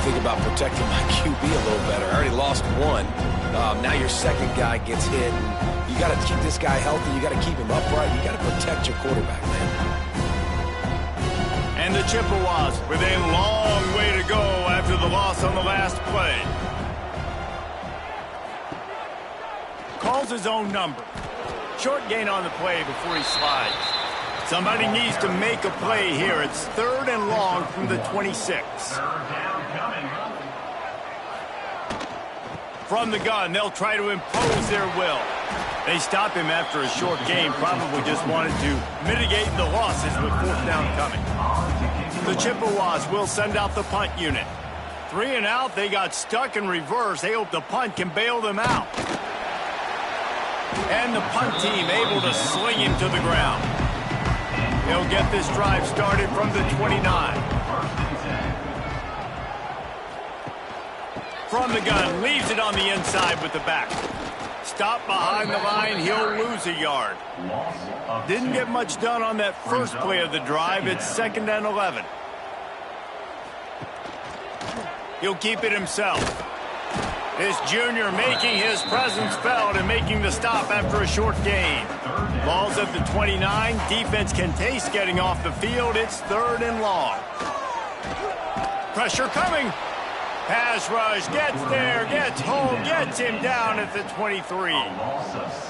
think about protecting my QB a little better. I already lost one. Now your second guy gets hit. And you got to keep this guy healthy. You got to keep him upright. You got to protect your quarterback, man. And the Chippewas with a long way to go after the loss on the last play. Calls his own number. Short gain on the play before he slides. Somebody needs to make a play here. It's 3rd and long from the 26. From the gun, they'll try to impose their will. They stop him after a short game, probably just wanted to mitigate the losses with 4th down coming. The Chippewas will send out the punt unit. 3 and out, they got stuck in reverse. They hope the punt can bail them out. And the punt team able to sling him to the ground. They'll get this drive started from the 29. From the gun, leaves it on the inside with the back. Stop behind the line, he'll lose a yard. Didn't get much done on that first play of the drive. It's 2nd and 11. He'll keep it himself. This junior making his presence felt and making the stop after a short gain. Ball's at the 29. Defense can taste getting off the field. It's 3rd and long. Pressure coming. Pass rush, gets there, gets home, gets him down at the 23.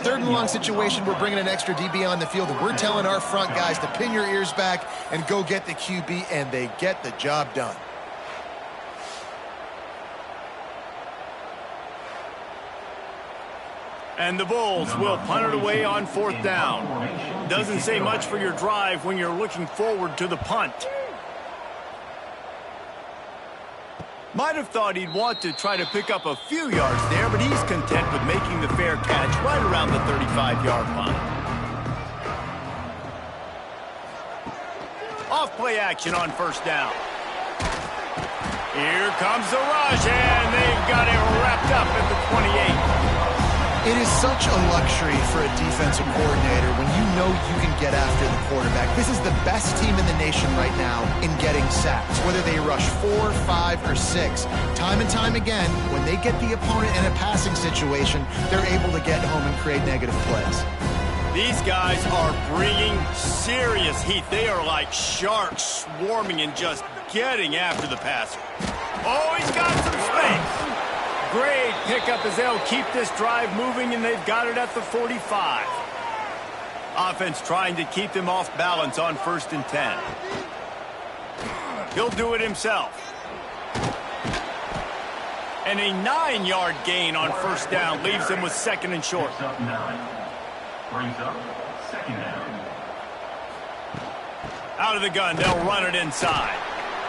3rd and long situation, we're bringing an extra DB on the field, and we're telling our front guys to pin your ears back and go get the QB, and they get the job done. And the Bulls will punt it away on 4th down. Doesn't say much for your drive when you're looking forward to the punt. Might have thought he'd want to try to pick up a few yards there, but he's content with making the fair catch right around the 35-yard line. Off play action on 1st down. Here comes the rush, and they've got it wrapped up at the 28. It is such a luxury for a defensive coordinator when you know you can get after the quarterback. This is the best team in the nation right now in getting sacks, whether they rush 4, 5, or 6. Time and time again, when they get the opponent in a passing situation, they're able to get home and create negative plays. These guys are bringing serious heat. They are like sharks swarming and just getting after the passer. Oh, he's got some space. Great pickup as they'll keep this drive moving, and they've got it at the 45. Offense trying to keep them off balance on 1st and 10. He'll do it himself. And a 9-yard gain on 1st down leaves them with 2nd and short. Brings up 2nd down. Out of the gun, they'll run it inside.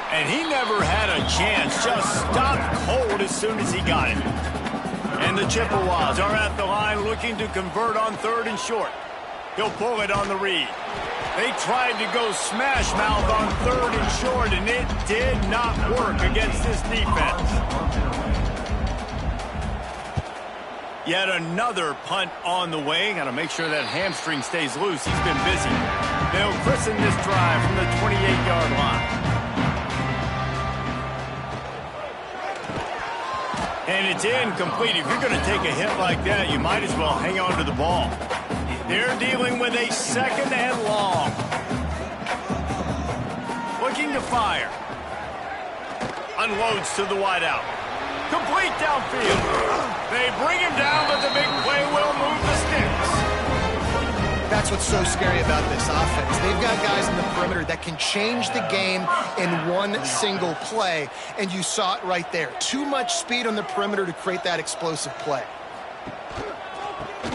And he never had a chance, just stopped cold as soon as he got it. And the Chippewas are at the line looking to convert on 3rd and short. He'll pull it on the read. They tried to go smash mouth on 3rd and short, and it did not work against this defense. Yet another punt on the way. Got to make sure that hamstring stays loose. He's been busy. They'll christen this drive from the 28-yard line. And it's incomplete. If you're going to take a hit like that, you might as well hang on to the ball. They're dealing with a 2nd and long. Looking to fire. Unloads to the wideout. Complete downfield. They bring him down, but the big play will move the sticks. That's what's so scary about this offense. They've got guys in the perimeter that can change the game in one single play, and you saw it right there. Too much speed on the perimeter to create that explosive play.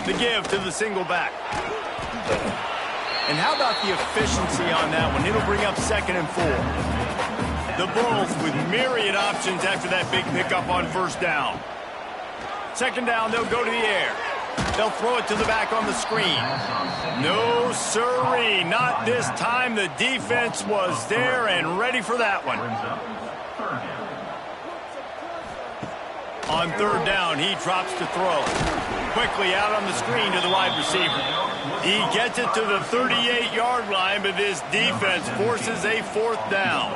The give to the single back. And how about the efficiency on that one? It'll bring up 2nd and 4. The Bulls with myriad options after that big pickup on 1st down. 2nd down, they'll go to the air. They'll throw it to the back on the screen. No sirree, not this time. The defense was there and ready for that one. On 3rd down, he drops to throw. Quickly out on the screen to the wide receiver. He gets it to the 38-yard line, but this defense forces a 4th down.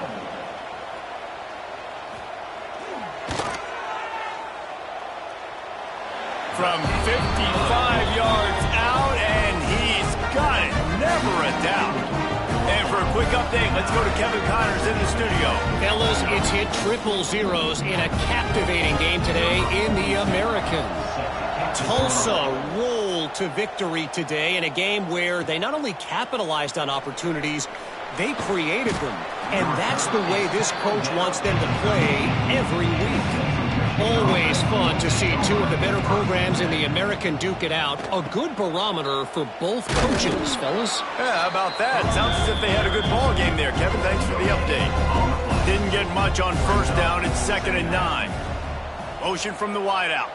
from 55 yards out, and he's got it. Never a doubt. And for a quick update, let's go to Kevin Connors in the studio. Fellas, it's hit triple zeros in a captivating game today in the American. Tulsa rolled to victory today in a game where they not only capitalized on opportunities, they created them. And that's the way this coach wants them to play every week. Always fun to see two of the better programs in the American duke it out. A good barometer for both coaches, fellas. Yeah, how about that? Sounds as if they had a good ball game there. Kevin, thanks for the update. Didn't get much on first down. It's 2nd and 9. Motion from the wideout.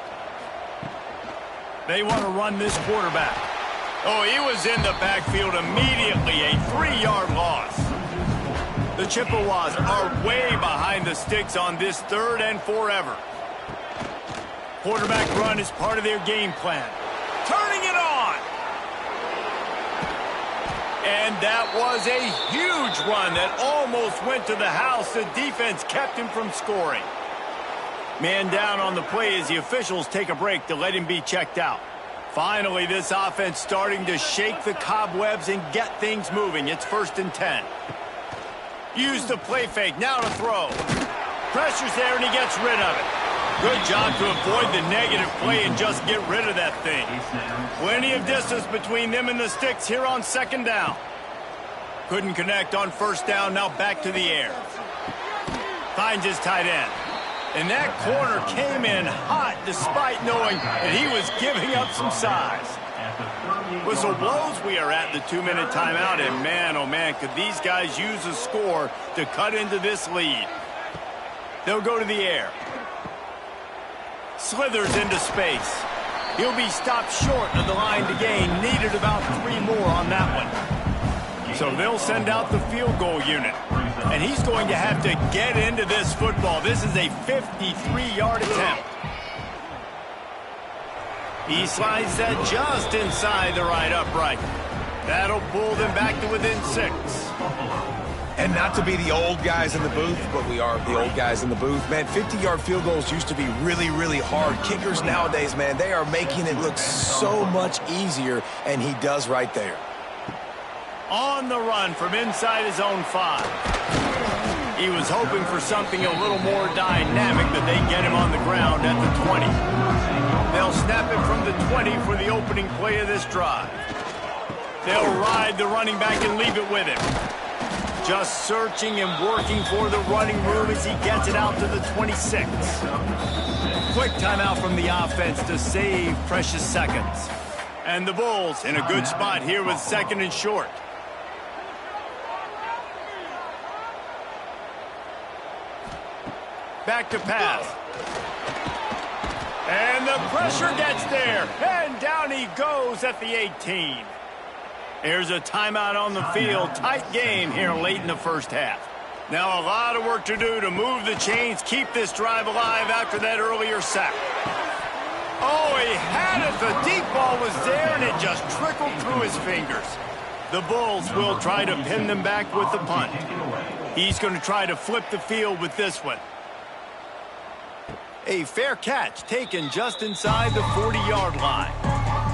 They want to run this quarterback. Oh, he was in the backfield immediately. A 3-yard loss. The Chippewas are way behind the sticks on this 3rd and forever. Quarterback run is part of their game plan. Turning it on. And that was a huge run that almost went to the house. The defense kept him from scoring. Man down on the play as the officials take a break to let him be checked out. Finally, this offense starting to shake the cobwebs and get things moving. It's 1st and 10. Use the play fake. Now to throw. Pressure's there, and he gets rid of it. Good job to avoid the negative play and just get rid of that thing. Plenty of distance between them and the sticks here on 2nd down. Couldn't connect on 1st down. Now back to the air. Finds his tight end. And that corner came in hot despite knowing that he was giving up some size. Whistle blows. We are at the 2-minute timeout. And man, oh man, could these guys use a score to cut into this lead. They'll go to the air. Slithers into space. He'll be stopped short of the line to gain. Needed about 3 more on that one. So they'll send out the field goal unit. And he's going to have to get into this football. This is a 53-yard attempt. He slides that just inside the right upright. That'll pull them back to within 6. And not to be the old guys in the booth, but we are the old guys in the booth. Man, 50-yard field goals used to be really, really hard. Kickers nowadays, man, they are making it look so much easier, and he does right there. On the run from inside his own 5. He was hoping for something a little more dynamic, but they get him on the ground at the 20. They'll snap it from the 20 for the opening play of this drive. They'll ride the running back and leave it with him. Just searching and working for the running room as he gets it out to the 26. Quick timeout from the offense to save precious seconds. And the Bulls in a good spot here with 2nd and short. Back to pass. And the pressure gets there. And down he goes at the 18. Here's a timeout on the field. Tight game here late in the first half. Now a lot of work to do to move the chains, keep this drive alive after that earlier sack. Oh, he had it. The deep ball was there, and it just trickled through his fingers. The Bulls will try to pin them back with the punt. He's going to try to flip the field with this one. A fair catch taken just inside the 40-yard line.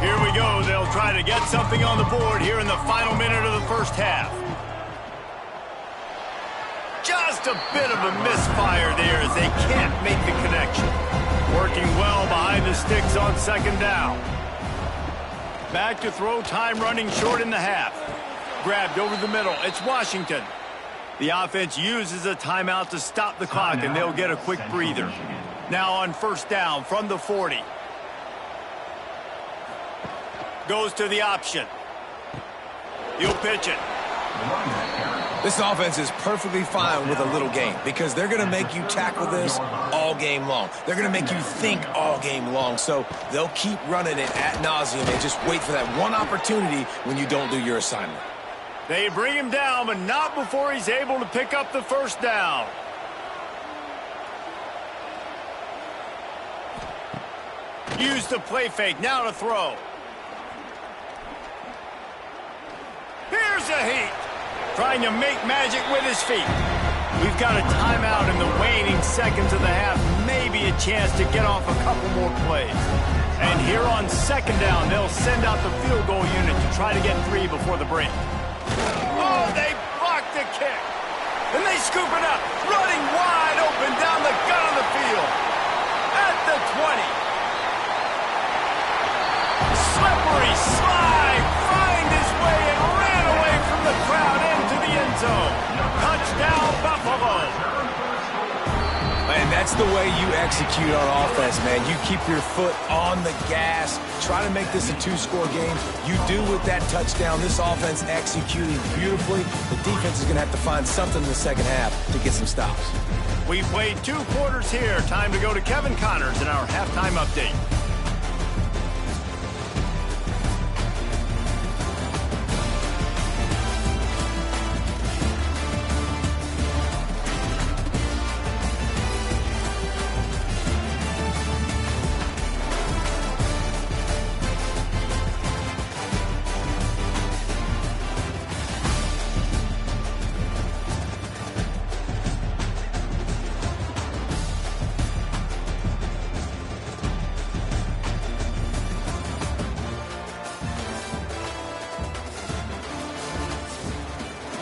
Here we go. They'll try to get something on the board here in the final minute of the first half. Just a bit of a misfire there as they can't make the connection. Working well behind the sticks on 2nd down. Back to throw, time running short in the half. Grabbed over the middle. It's Washington. The offense uses a timeout to stop the clock, and they'll get a quick breather. Now on 1st down from the 40. Goes to the option. He'll pitch it. This offense is perfectly fine with a little game because they're going to make you tackle this all game long. They're going to make you think all game long. So they'll keep running it ad nauseum and just wait for that one opportunity when you don't do your assignment. They bring him down, but not before he's able to pick up the 1st down. Use the play fake. Now to throw. Here's a heat. Trying to make magic with his feet. We've got a timeout in the waning seconds of the half. Maybe a chance to get off a couple more plays. And here on second down, they'll send out the field goal unit to try to get 3 before the break. Oh, they blocked the kick. And they scoop it up, running wide open down the gut of the field. At the 20. Slippery slide, find his way and ran away from the crowd into the end zone. Touchdown, Buffalo. And that's the way you execute on offense, man. You keep your foot on the gas. Try to make this a 2-score game. You do with that touchdown. This offense executing beautifully. The defense is going to have to find something in the second half to get some stops. We played 2 quarters here. Time to go to Kevin Connors in our halftime update.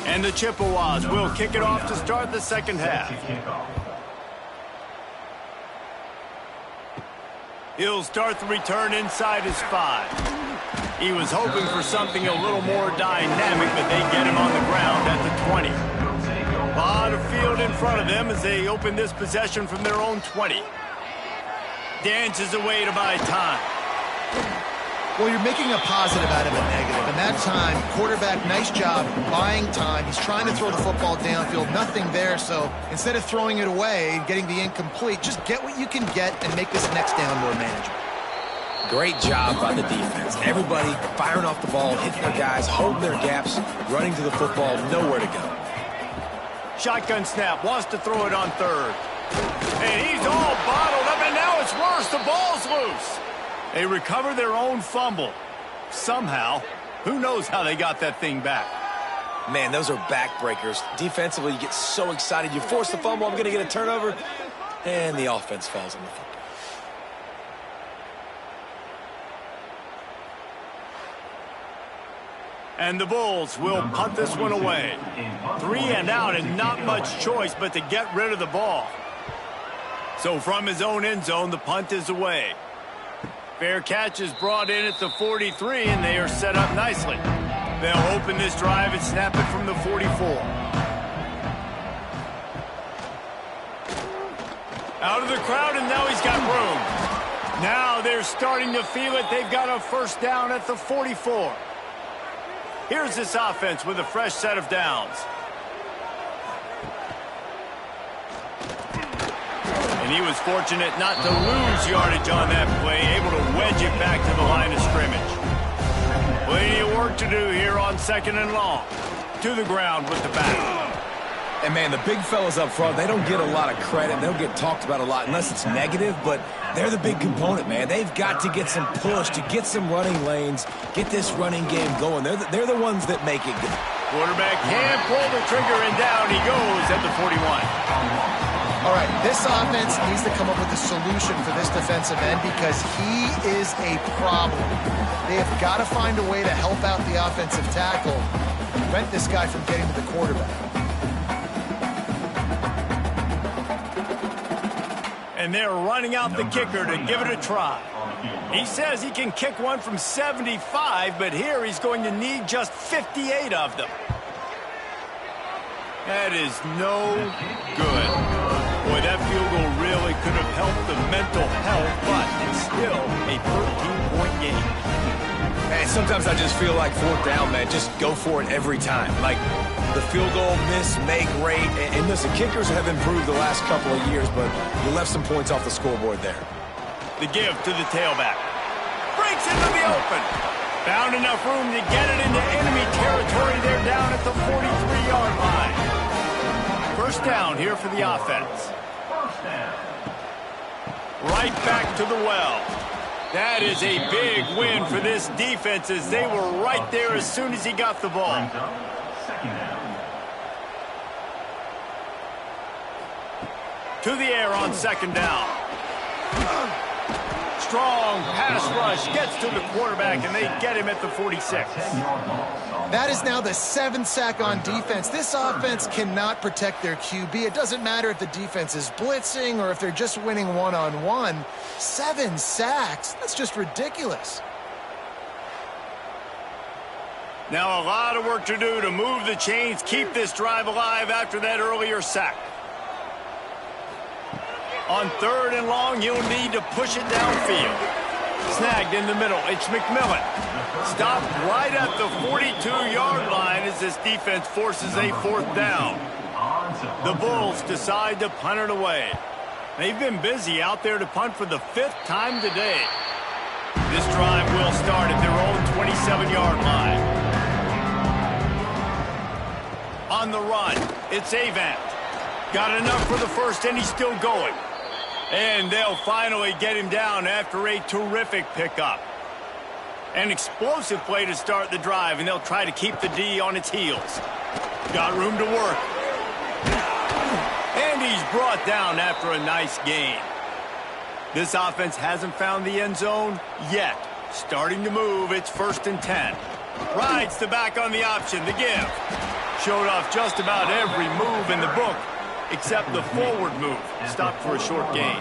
And the Chippewas will kick it off to start the second half. He'll start the return inside his 5. He was hoping for something a little more dynamic, but they get him on the ground at the 20. A lot of field in front of them as they open this possession from their own 20. Dances away to buy time. Well, you're making a positive out of a negative. And that time, quarterback, nice job buying time. He's trying to throw the football downfield. Nothing there. So instead of throwing it away and getting the incomplete, just get what you can get and make this next down more manageable. Great job by the defense. Everybody firing off the ball, hitting their guys, holding their gaps, running to the football, nowhere to go. Shotgun snap, wants to throw it on third. And he's all bottled up, and now it's worse. The ball's loose. They recover their own fumble. Somehow, who knows how they got that thing back. Man, those are backbreakers. Defensively, you get so excited. You force the fumble, I'm going to get a turnover, and the offense falls on the football. And the Bulls will punt this one away. 3 and out and not much choice but to get rid of the ball. So from his own end zone, the punt is away. Fair catch is brought in at the 43, and they are set up nicely. They'll open this drive and snap it from the 44. Out of the crowd, and now he's got room. Now they're starting to feel it. They've got a first down at the 44. Here's this offense with a fresh set of downs. And he was fortunate not to lose yardage on that play, able to wedge it back to the line of scrimmage. Plenty of work to do here on second and long. To the ground with the back. And, man, the big fellas up front, they don't get a lot of credit. They don't get talked about a lot unless it's negative, but they're the big component, man. They've got to get some push, to get some running lanes, get this running game going. They're the ones that make it good. Quarterback can pull the trigger, and down he goes at the 41. All right, this offense needs to come up with a solution for this defensive end because he is a problem. They have got to find a way to help out the offensive tackle and prevent this guy from getting to the quarterback. And they're running out the kicker to give it a try. He says he can kick one from 75, but here he's going to need just 58 of them. That is no good. Boy, that field goal really could have helped the mental health, but it's still a 13-point game. Hey, sometimes I just feel like fourth down, man. Just go for it every time. Like the field goal miss, make rate. And listen, kickers have improved the last couple of years, but you left some points off the scoreboard there. The give to the tailback. Breaks into the open. Found enough room to get it into enemy territory. They're down at the 43-yard line. First down here for the offense. Right back to the well. That is a big win for this defense as they were right there as soon as he got the ball. to the air on second down. Strong pass rush gets to the quarterback, and they get him at the 46. That is now the 7th sack on defense. This offense cannot protect their QB. It doesn't matter if the defense is blitzing or if they're just winning one-on-one. 7 sacks, that's just ridiculous. Now a lot of work to do to move the chains, keep this drive alive after that earlier sack. On 3rd and long, he'll need to push it downfield. Snagged in the middle, it's McMillan. Stopped right at the 42-yard line as this defense forces a 4th down. The Bulls decide to punt it away. They've been busy out there to punt for the 5th time today. This drive will start at their own 27-yard line. On the run, it's Avant. Got enough for the first, and he's still going. And they'll finally get him down after a terrific pickup. An explosive play to start the drive, and they'll try to keep the D on its heels. Got room to work. And he's brought down after a nice gain. This offense hasn't found the end zone yet. Starting to move, it's 1st and 10. Rides the back on the option, the give. Showed off just about every move in the book, except the forward move. Stopped for a short gain.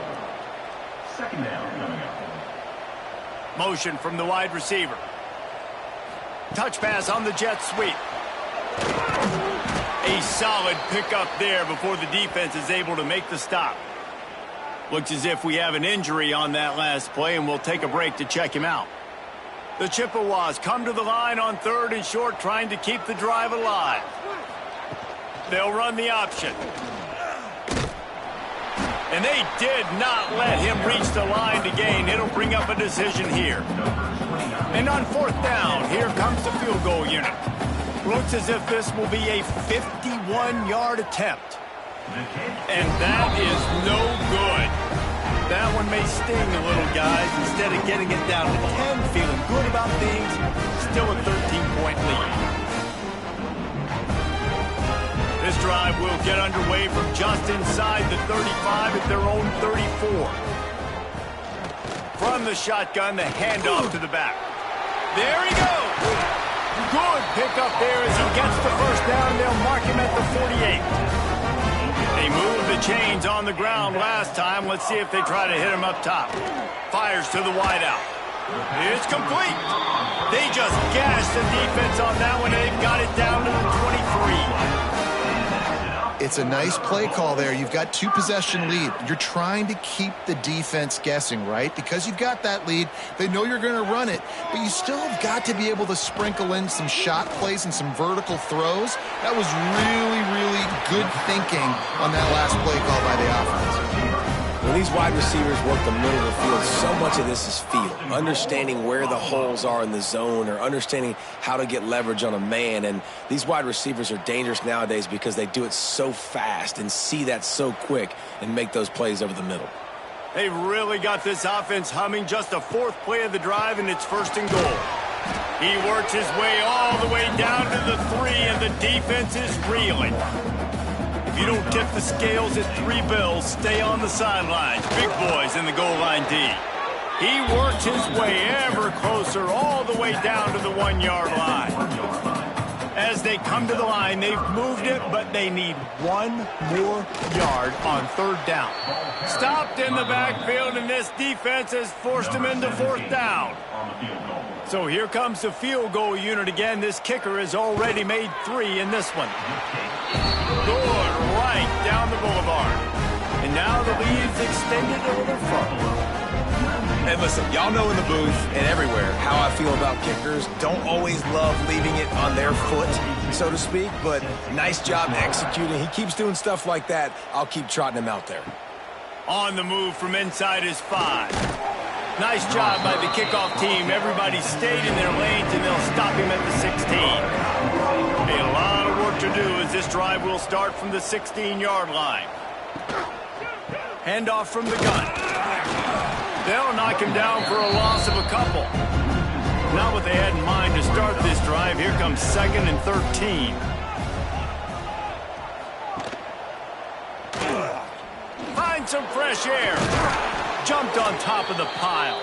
Second down coming up. Motion from the wide receiver. Touch pass on the jet sweep. A solid pickup there before the defense is able to make the stop. Looks as if we have an injury on that last play, and we'll take a break to check him out. The Chippewas come to the line on 3rd and short, trying to keep the drive alive. They'll run the option. And they did not let him reach the line to gain. It'll bring up a decision here. And on 4th down, here comes the field goal unit. Looks as if this will be a 51-yard attempt. And that is no good. That one may sting a little, guys. Instead of getting it down to 10, feeling good about things, still a 13-point lead. This drive will get underway from just inside the 35 at their own 34. From the shotgun, the handoff to the back. There he goes. Good pickup there as he gets the first down. They'll mark him at the 48. They moved the chains on the ground last time. Let's see if they try to hit him up top. Fires to the wideout. It's complete. They just gashed the defense on that one. They've got it down to the 23. It's a nice play call there. You've got 2-possession lead. You're trying to keep the defense guessing, right? Because you've got that lead, they know you're going to run it, but you still have got to be able to sprinkle in some shot plays and some vertical throws. That was really, really good thinking on that last play call by the offense. When these wide receivers work the middle of the field, so much of this is feel. Understanding where the holes are in the zone or understanding how to get leverage on a man. And these wide receivers are dangerous nowadays because they do it so fast and see that so quick and make those plays over the middle. They've really got this offense humming. Just a 4th play of the drive, and it's 1st and goal. He works his way all the way down to the 3, and the defense is reeling. If you don't tip the scales at 3 bills, stay on the sidelines. Big boys in the goal line D. He works his way ever closer all the way down to the 1-yard line. As they come to the line, they've moved it, but they need 1 more yard on 3rd down. Stopped in the backfield, and this defense has forced him into 4th down. So here comes the field goal unit again. This kicker has already made 3 in this one. Good right down the boulevard. And now the lead's extended a little further. And listen, y'all know in the booth and everywhere how I feel about kickers. Don't always love leaving it on their foot, so to speak, but nice job executing. He keeps doing stuff like that. I'll keep trotting him out there. On the move from inside his 5. Nice job by the kickoff team. Everybody stayed in their lanes, and they'll stop him at the 16. A lot of work to do as this drive will start from the 16-yard line. Handoff from the gun. They'll knock him down for a loss of a couple. Not what they had in mind to start this drive. Here comes 2nd and 13. some fresh air. Jumped on top of the pile.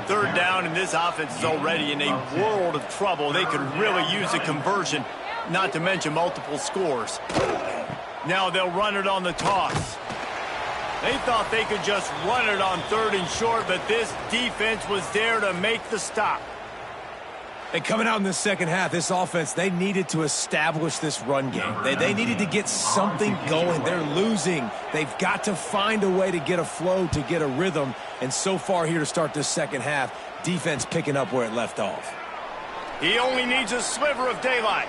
Third down, and this offense is already in a world of trouble. They could really use a conversion, not to mention multiple scores. Now they'll run it on the toss. They thought they could just run it on 3rd and short, but this defense was there to make the stop. And coming out in the second half, this offense, they needed to establish this run game. They needed to get something going. They're losing. They've got to find a way to get a flow, to get a rhythm. And so far here to start this second half, defense picking up where it left off. He only needs a sliver of daylight.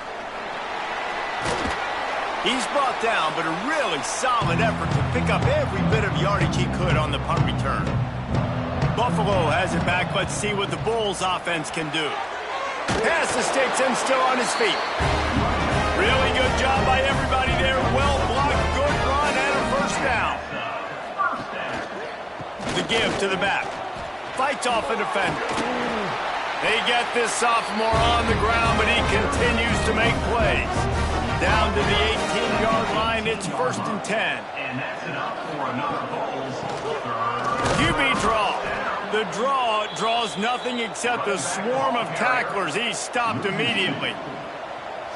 He's brought down, but a really solid effort to pick up every bit of yardage he could on the punt return. Buffalo has it back. Let's see what the Bulls offense can do. Pass the sticks and still on his feet. Really good job by everybody there. Well blocked, good run, and a first down. The give to the back. Fights off a defender. They get this sophomore on the ground, but he continues to make plays. Down to the 18-yard line, it's 1st and 10. And that's enough for another Bulls. QB draw. The draw draws nothing except a swarm of tacklers. He's stopped immediately.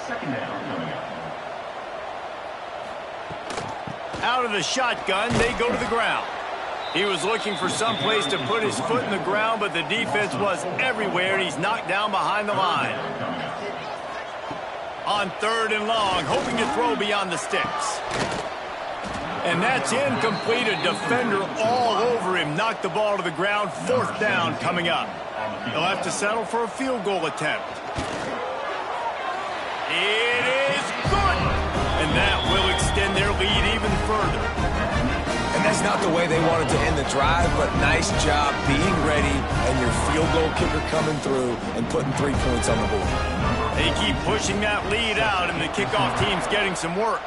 Second down coming up. Out of the shotgun, they go to the ground. He was looking for some place to put his foot in the ground, but the defense was everywhere, and he's knocked down behind the line. On 3rd and long, hoping to throw beyond the sticks. And that's incomplete. A defender all over him. Knocked the ball to the ground. 4th down coming up. They'll have to settle for a field goal attempt. It is good! And that will extend their lead even further. And that's not the way they wanted to end the drive, but nice job being ready and your field goal kicker coming through and putting 3 points on the board. They keep pushing that lead out, and the kickoff team's getting some work.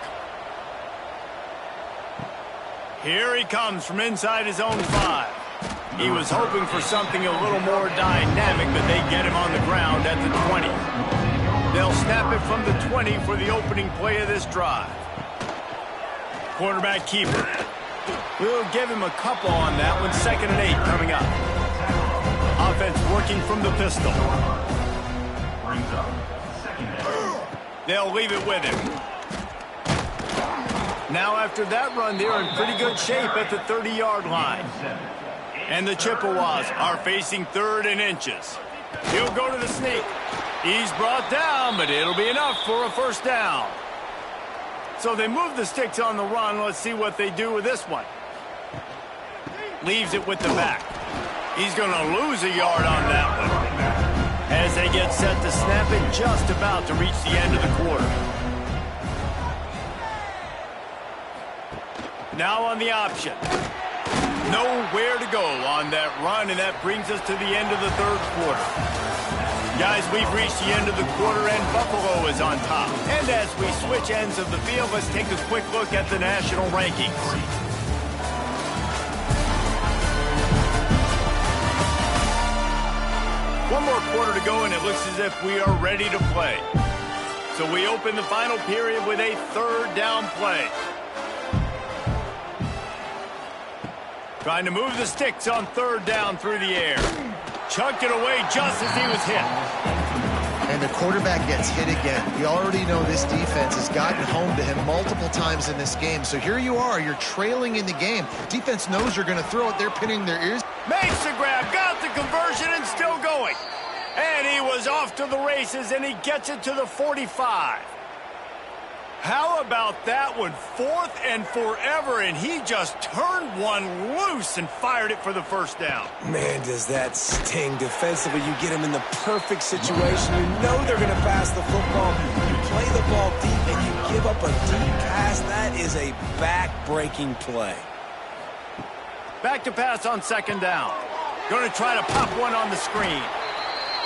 Here he comes from inside his own 5. He was hoping for something a little more dynamic, but they get him on the ground at the 20. They'll snap it from the 20 for the opening play of this drive. Quarterback keeper. We'll give him a couple on that one. 2nd and 8 coming up. Offense working from the pistol. Brings up second down. They'll leave it with him. Now after that run, they're in pretty good shape at the 30-yard line. And the Chippewas are facing 3rd and inches. He'll go to the sneak. He's brought down, but it'll be enough for a first down. So they move the sticks on the run. Let's see what they do with this one. Leaves it with the back. He's going to lose a yard on that one. As they get set to snap it, just about to reach the end of the quarter. Now on the option. Nowhere to go on that run, and that brings us to the end of the 3rd quarter. Guys, we've reached the end of the quarter, and Buffalo is on top. And as we switch ends of the field, let's take a quick look at the national rankings. One more quarter to go, and it looks as if we are ready to play. So we open the final period with a 3rd down play. Trying to move the sticks on 3rd down through the air. Chucked it away just as he was hit. And the quarterback gets hit again. We already know this defense has gotten home to him multiple times in this game. So here you are, you're trailing in the game. Defense knows you're going to throw it. They're pinning their ears. Makes the grab, got the conversion, and still going. And he was off to the races, and he gets it to the 45. How about that one? 4th and forever, and he just turned one loose and fired it for the first down. Man, does that sting. Defensively, you get him in the perfect situation. You know they're going to pass the football. You play the ball deep, and you give up a deep pass. That is a back-breaking play. Back to pass on 2nd down. Going to try to pop one on the screen.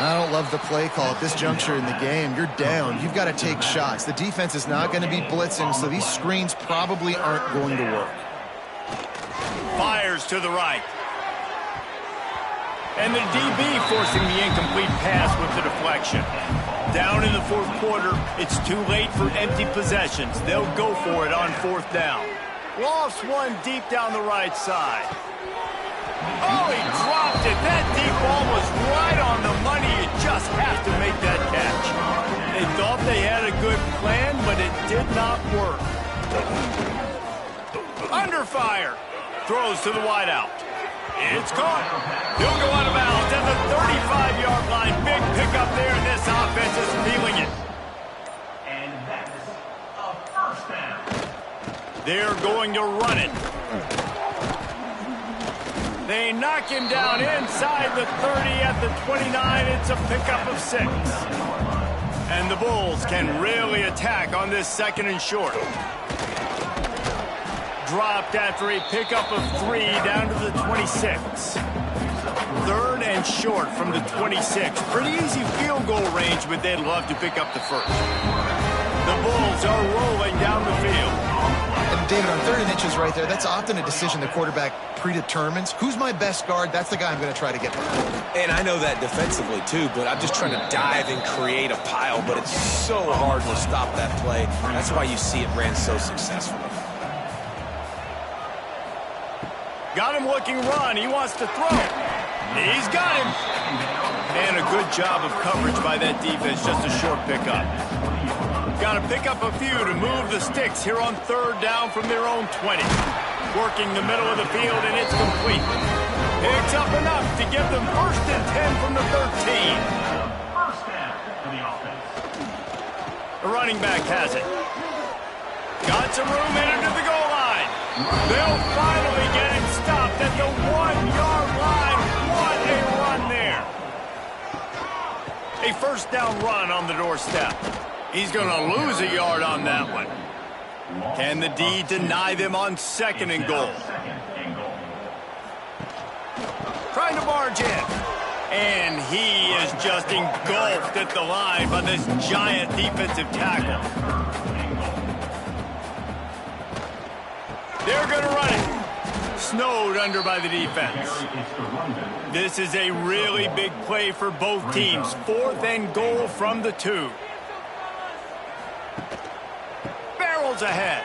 I don't love the play call at this juncture in the game. You're down. You've got to take shots. The defense is not going to be blitzing, so these screens probably aren't going to work. Fires to the right. And the DB forcing the incomplete pass with the deflection. Down in the 4th quarter, it's too late for empty possessions. They'll go for it on 4th down. Lofts one deep down the right side. Oh, he dropped it. That deep ball was right on the money. You just have to make that catch. They thought they had a good plan, but it did not work. Under fire. Throws to the wideout. It's caught. He'll go out of bounds at the 35-yard line. Big pickup there, and this offense is feeling it. And that's a first down. They're going to run it. They knock him down inside the 30 at the 29. It's a pickup of 6. And the Bulls can really attack on this 2nd and short. Dropped after a pickup of 3 down to the 26. 3rd and short from the 26. Pretty easy field goal range, but they'd love to pick up the first. The Bulls are rolling down the field. And David, on 3rd and inches right there, that's often a decision the quarterback predetermines. Who's my best guard? That's the guy I'm going to try to get behind. And I know that defensively, too, but I'm just trying to dive and create a pile, but it's so hard to stop that play. That's why you see it ran so successfully. Got him looking run. He wants to throw. He's got him. And a good job of coverage by that defense. Just a short pickup. Got to pick up a few to move the sticks here on 3rd down from their own 20. Working the middle of the field, and it's complete. Picks up enough to give them 1st and 10 from the 13. First down for the offense. The running back has it. Got some room in into the goal line. They'll finally get him stopped at the 1-yard line. What a run there. A 1st down run on the doorstep. He's going to lose a yard on that one. Can the D deny them on 2nd and goal? Trying to barge in. And he is just engulfed at the line by this giant defensive tackle. They're going to run it. Snowed under by the defense. This is a really big play for both teams. 4th and goal from the 2. Barrels ahead.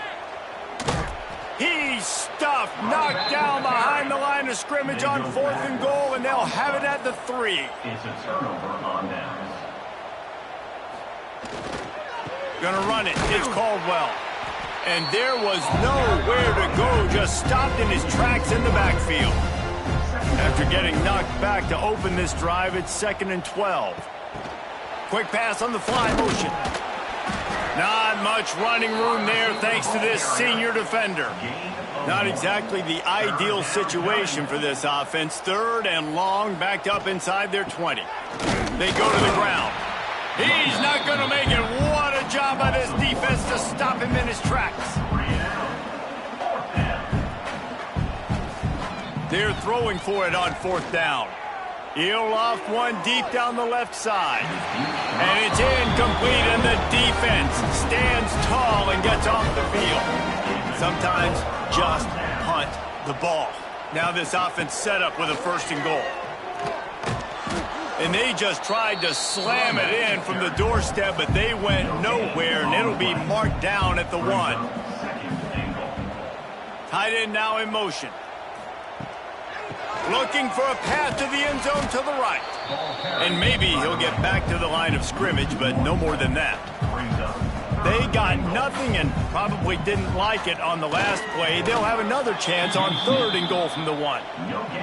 He's stuffed, knocked down behind the line of scrimmage on 4th and goal, and they'll have it at the 3. It's a turnover on downs. Gonna run it. It's Caldwell. And there was nowhere to go, just stopped in his tracks in the backfield. After getting knocked back to open this drive, it's 2nd and 12. Quick pass on the fly motion. Not much running room there thanks to this senior defender. Not exactly the ideal situation for this offense. 3rd and long, backed up inside their 20. They go to the ground. He's not going to make it. What a job by this defense to stop him in his tracks. They're throwing for it on 4th down. He'll loft one deep down the left side. And it's incomplete, and the defense stands tall and gets off the field. Sometimes just punt the ball. Now this offense set up with a 1st and goal. And they just tried to slam it in from the doorstep, but they went nowhere, and it'll be marked down at the 1. Tight end now in motion. Looking for a path to the end zone to the right. And maybe he'll get back to the line of scrimmage, but no more than that. They got nothing and probably didn't like it on the last play. They'll have another chance on 3rd and goal from the 1.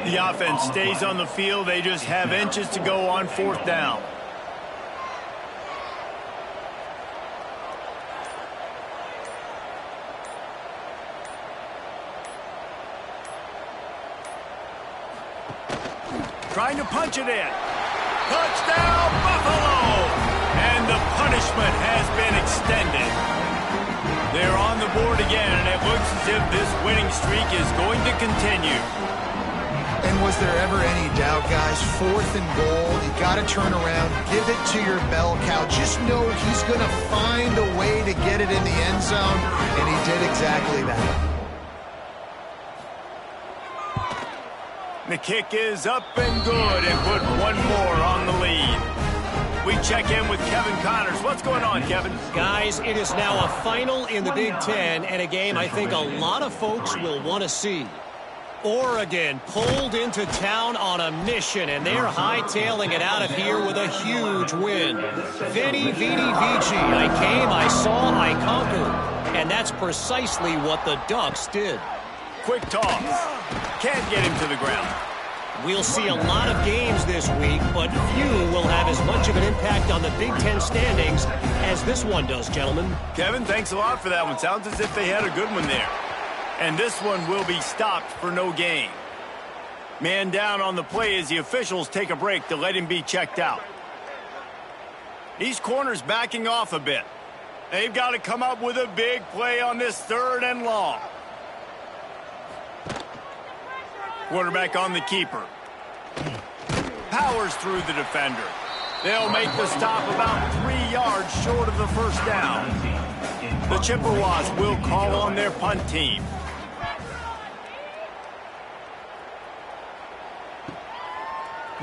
The offense stays on the field. They just have inches to go on 4th down. Trying to punch it in. Touchdown, Buffalo! And the punishment has been extended. They're on the board again, and it looks as if this winning streak is going to continue. And was there ever any doubt, guys? 4th and goal. You got to turn around. Give it to your bell cow. Just know he's going to find a way to get it in the end zone, and he did exactly that. The kick is up and good, and put one more on the lead. We check in with Kevin Connors. What's going on, Kevin? Guys, it is now a final in the Big Ten and a game I think a lot of folks will want to see. Oregon pulled into town on a mission, and they're hightailing it out of here with a huge win. Veni, vidi, vici. I came, I saw, I conquered. And that's precisely what the Ducks did. Quick toss. Can't get him to the ground. We'll see a lot of games this week, but few will have as much of an impact on the Big Ten standings as this one does, gentlemen. Kevin, thanks a lot for that one. Sounds as if they had a good one there. And this one will be stopped for no gain. Man down on the play as the officials take a break to let him be checked out. These corners backing off a bit. They've got to come up with a big play on this 3rd and long. Quarterback on the keeper. Powers through the defender. They'll make the stop about 3 yards short of the first down. The Chippewas will call on their punt team.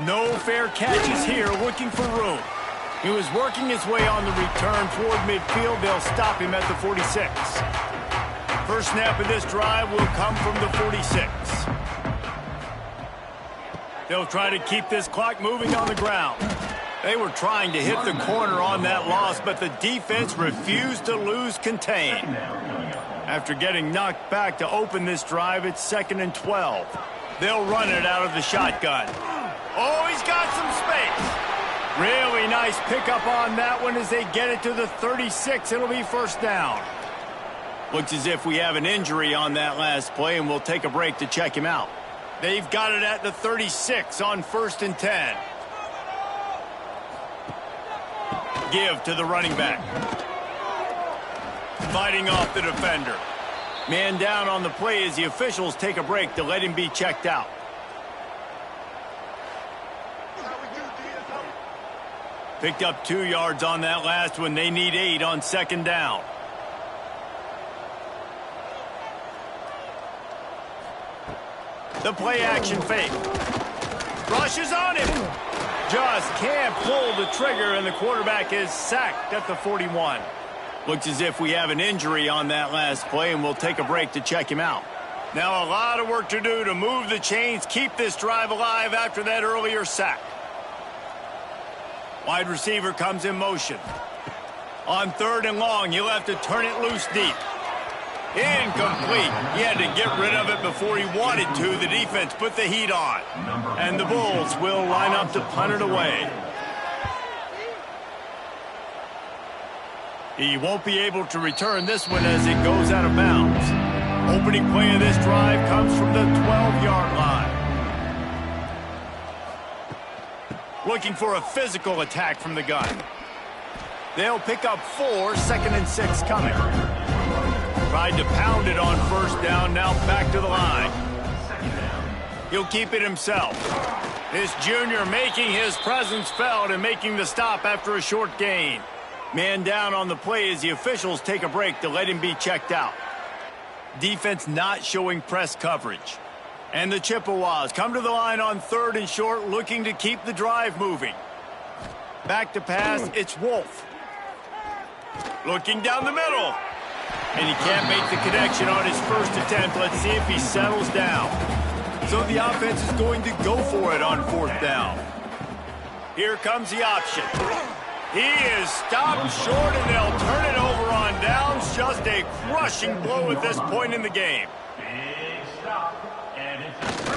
No fair catches here, looking for room. He was working his way on the return toward midfield. They'll stop him at the 46. First snap of this drive will come from the 46. They'll try to keep this clock moving on the ground. They were trying to hit the corner on that loss, but the defense refused to lose contain. After getting knocked back to open this drive, it's 2nd and 12. They'll run it out of the shotgun. Oh, he's got some space. Really nice pickup on that one as they get it to the 36. It'll be first down. Looks as if we have an injury on that last play, and we'll take a break to check him out. They've got it at the 36 on 1st and 10. Give to the running back. Fighting off the defender. Man down on the play as the officials take a break to let him be checked out. Picked up 2 yards on that last one. They need 8 on 2nd down. The play action fake. Rushes on him. Just can't pull the trigger, and the quarterback is sacked at the 41. Looks as if we have an injury on that last play, and we'll take a break to check him out. Now a lot of work to do to move the chains, keep this drive alive after that earlier sack. Wide receiver comes in motion. On 3rd and long, he'll have to turn it loose deep. Incomplete. He had to get rid of it before he wanted to. The defense put the heat on. And the Bulls will line up to punt it away. He won't be able to return this one as it goes out of bounds. Opening play of this drive comes from the 12-yard line. Looking for a physical attack from the gun. They'll pick up 4, 2nd and 6 coming. Tried to pound it on 1st down, now back to the line. He'll keep it himself. This junior making his presence felt and making the stop after a short gain. Man down on the play as the officials take a break to let him be checked out. Defense not showing press coverage. And the Chippewas come to the line on 3rd and short, looking to keep the drive moving. Back to pass, it's Wolf. Looking down the middle. And he can't make the connection on his first attempt. Let's see if he settles down. So the offense is going to go for it on 4th down. Here comes the option. He is stopped short, and they'll turn it over on downs. Just a crushing blow at this point in the game.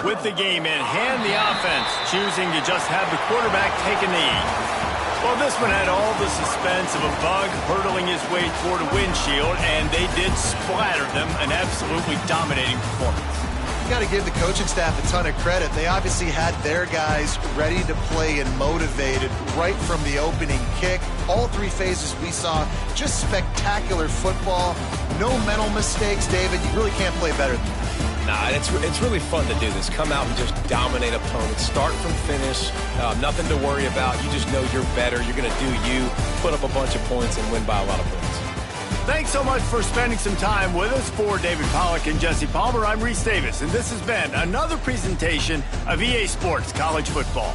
With the game in hand, the offense choosing to just have the quarterback take a knee. Well, this one had all the suspense of a bug hurtling his way toward a windshield, and they did splatter them. An absolutely dominating performance. You got to give the coaching staff a ton of credit. They obviously had their guys ready to play and motivated right from the opening kick. All 3 phases we saw, just spectacular football. No mental mistakes, David. You really can't play better than that. Nah, it's really fun to do this. Come out and just dominate opponents. Start from finish. Nothing to worry about. You just know you're better. You're going to do you, put up a bunch of points, and win by a lot of points. Thanks so much for spending some time with us. For David Pollack and Jesse Palmer, I'm Reese Davis, and this has been another presentation of EA Sports College Football.